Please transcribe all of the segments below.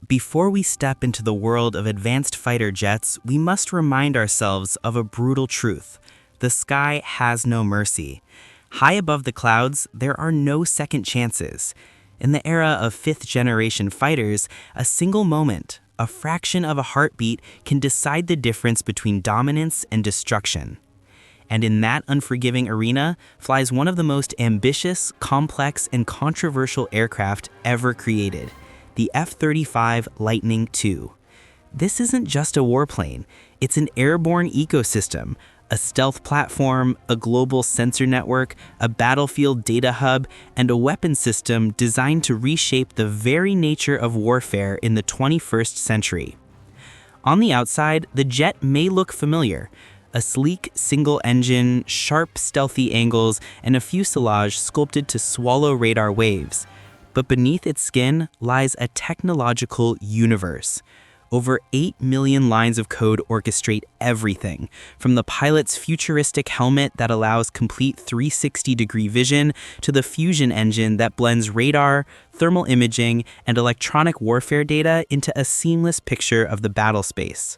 Before we step into the world of advanced fighter jets, we must remind ourselves of a brutal truth. The sky has no mercy. High above the clouds, there are no second chances. In the era of fifth-generation fighters, a single moment, a fraction of a heartbeat, can decide the difference between dominance and destruction. And in that unforgiving arena flies one of the most ambitious, complex, and controversial aircraft ever created, the F-35 Lightning II. This isn't just a warplane, it's an airborne ecosystem, a stealth platform, a global sensor network, a battlefield data hub, and a weapon system designed to reshape the very nature of warfare in the 21st century. On the outside, the jet may look familiar. A sleek single engine, sharp stealthy angles, and a fuselage sculpted to swallow radar waves. But beneath its skin lies a technological universe. Over 8 million lines of code orchestrate everything, from the pilot's futuristic helmet that allows complete 360-degree vision to the fusion engine that blends radar, thermal imaging, and electronic warfare data into a seamless picture of the battle space.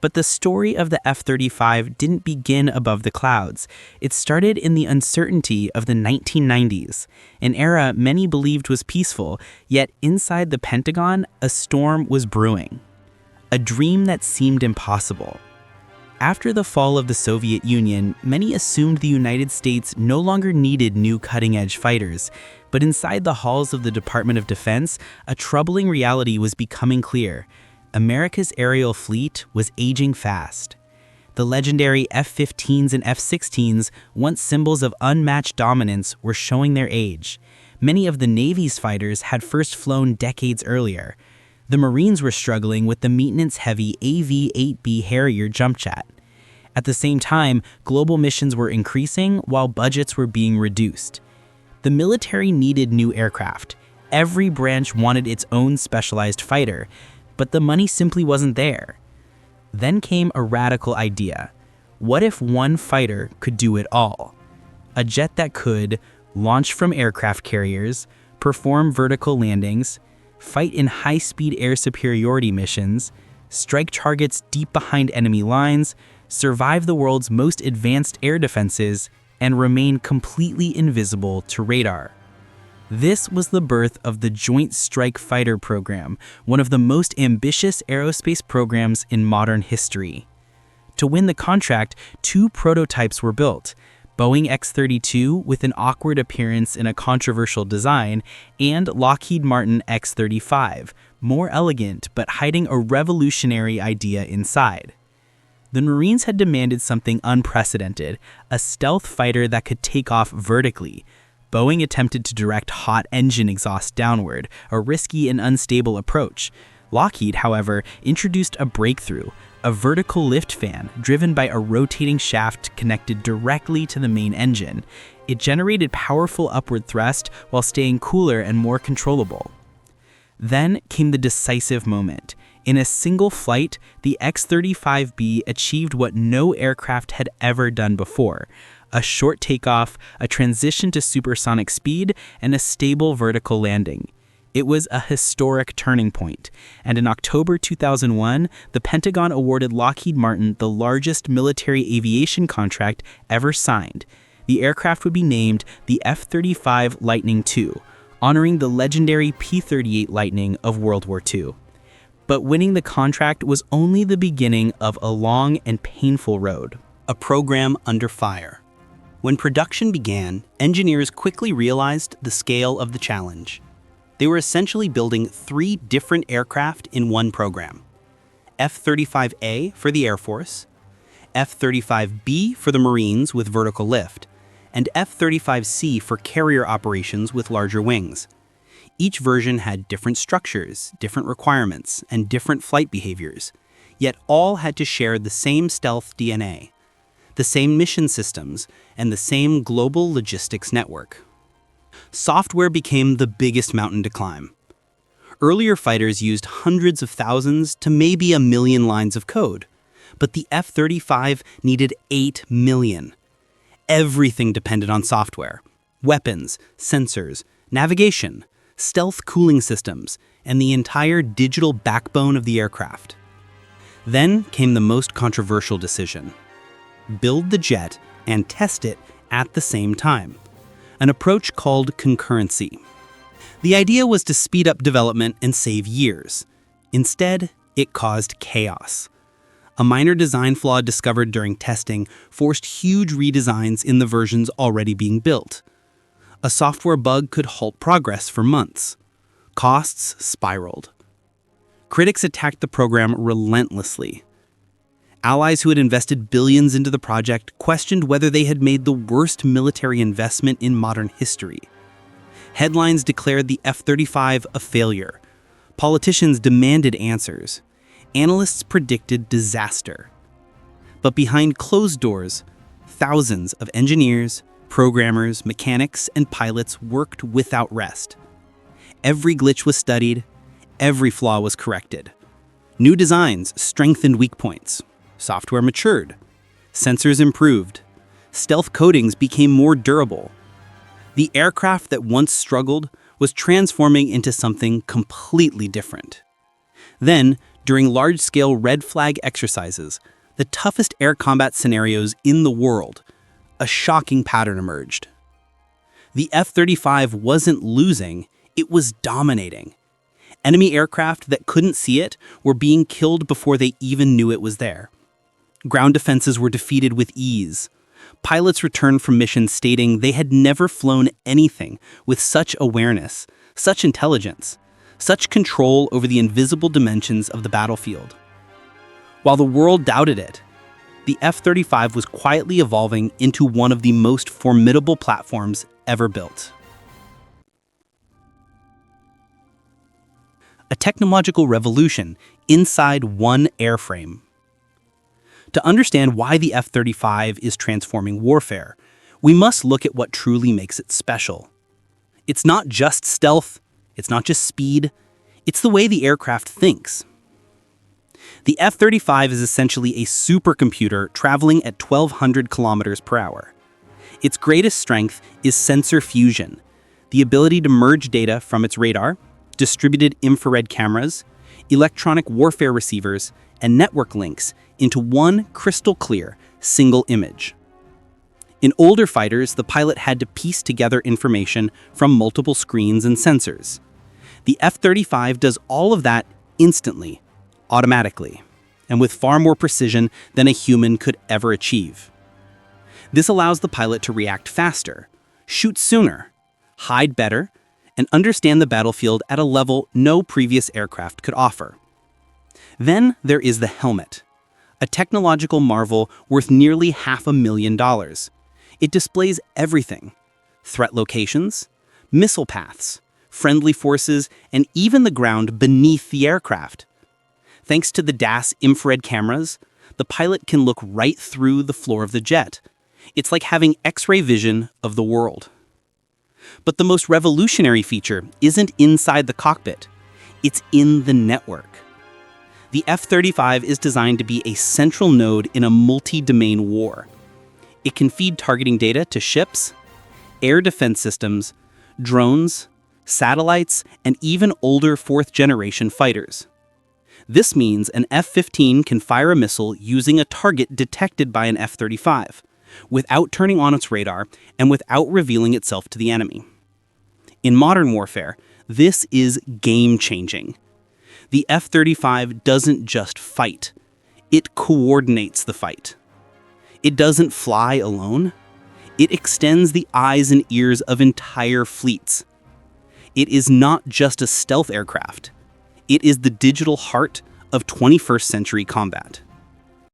But the story of the F-35 didn't begin above the clouds. It started in the uncertainty of the 1990s, an era many believed was peaceful, yet inside the Pentagon, a storm was brewing. A dream that seemed impossible. After the fall of the Soviet Union, many assumed the United States no longer needed new cutting-edge fighters, but inside the halls of the Department of Defense, a troubling reality was becoming clear. America's aerial fleet was aging fast. The legendary F-15s and F-16s, once symbols of unmatched dominance, were showing their age. Many of the Navy's fighters had first flown decades earlier. The Marines were struggling with the maintenance-heavy AV-8B Harrier jump jet. At the same time, global missions were increasing while budgets were being reduced. The military needed new aircraft. Every branch wanted its own specialized fighter, but the money simply wasn't there. Then came a radical idea. What if one fighter could do it all? A jet that could launch from aircraft carriers, perform vertical landings, fight in high-speed air superiority missions, strike targets deep behind enemy lines, survive the world's most advanced air defenses, and remain completely invisible to radar. This was the birth of the Joint Strike Fighter program, one of the most ambitious aerospace programs in modern history. To win the contract, 2 prototypes were built, Boeing X-32 with an awkward appearance and a controversial design, and Lockheed Martin X-35, more elegant but hiding a revolutionary idea inside. The Marines had demanded something unprecedented, a stealth fighter that could take off vertically. Boeing attempted to direct hot engine exhaust downward, a risky and unstable approach. Lockheed, however, introduced a breakthrough, a vertical lift fan driven by a rotating shaft connected directly to the main engine. It generated powerful upward thrust while staying cooler and more controllable. Then came the decisive moment. In a single flight, the X-35B achieved what no aircraft had ever done before. A short takeoff, a transition to supersonic speed, and a stable vertical landing. It was a historic turning point, and in October 2001, the Pentagon awarded Lockheed Martin the largest military aviation contract ever signed. The aircraft would be named the F-35 Lightning II, honoring the legendary P-38 Lightning of World War II. But winning the contract was only the beginning of a long and painful road. A program under fire. When production began, engineers quickly realized the scale of the challenge. They were essentially building 3 different aircraft in one program. F-35A for the Air Force, F-35B for the Marines with vertical lift, and F-35C for carrier operations with larger wings. Each version had different structures, different requirements, and different flight behaviors, yet all had to share the same stealth DNA. The same mission systems, and the same global logistics network. Software became the biggest mountain to climb. Earlier fighters used hundreds of thousands to maybe 1 million lines of code, but the F-35 needed 8 million. Everything depended on software: weapons, sensors, navigation, stealth cooling systems, and the entire digital backbone of the aircraft. Then came the most controversial decision: build the jet and test it at the same time, an approach called concurrency. The idea was to speed up development and save years. Instead, it caused chaos. A minor design flaw discovered during testing forced huge redesigns in the versions already being built. A software bug could halt progress for months. Costs spiraled. Critics attacked the program relentlessly. Allies who had invested billions into the project questioned whether they had made the worst military investment in modern history. Headlines declared the F-35 a failure. Politicians demanded answers. Analysts predicted disaster. But behind closed doors, thousands of engineers, programmers, mechanics, and pilots worked without rest. Every glitch was studied, every flaw was corrected. New designs strengthened weak points. Software matured. Sensors improved. Stealth coatings became more durable. The aircraft that once struggled was transforming into something completely different. Then, during large-scale red flag exercises, the toughest air combat scenarios in the world, a shocking pattern emerged. The F-35 wasn't losing, it was dominating. Enemy aircraft that couldn't see it were being killed before they even knew it was there. Ground defenses were defeated with ease. Pilots returned from missions stating they had never flown anything with such awareness, such intelligence, such control over the invisible dimensions of the battlefield. While the world doubted it, the F-35 was quietly evolving into one of the most formidable platforms ever built. A technological revolution inside one airframe. To understand why the F-35 is transforming warfare, we must look at what truly makes it special. It's not just stealth, it's not just speed, it's the way the aircraft thinks. The F-35 is essentially a supercomputer traveling at 1,200 kilometers per hour. Its greatest strength is sensor fusion, the ability to merge data from its radar, distributed infrared cameras, electronic warfare receivers, and network links into one crystal-clear, single image. In older fighters, the pilot had to piece together information from multiple screens and sensors. The F-35 does all of that instantly, automatically, and with far more precision than a human could ever achieve. This allows the pilot to react faster, shoot sooner, hide better, and understand the battlefield at a level no previous aircraft could offer. Then there is the helmet, a technological marvel worth nearly $500,000. It displays everything: threat locations, missile paths, friendly forces, and even the ground beneath the aircraft. Thanks to the DAS infrared cameras, the pilot can look right through the floor of the jet. It's like having X-ray vision of the world. But the most revolutionary feature isn't inside the cockpit, it's in the network. The F-35 is designed to be a central node in a multi-domain war. It can feed targeting data to ships, air defense systems, drones, satellites, and even older fourth-generation fighters. This means an F-15 can fire a missile using a target detected by an F-35, without turning on its radar and without revealing itself to the enemy. In modern warfare, this is game-changing. The F-35 doesn't just fight, it coordinates the fight. It doesn't fly alone, it extends the eyes and ears of entire fleets. It is not just a stealth aircraft, it is the digital heart of 21st century combat.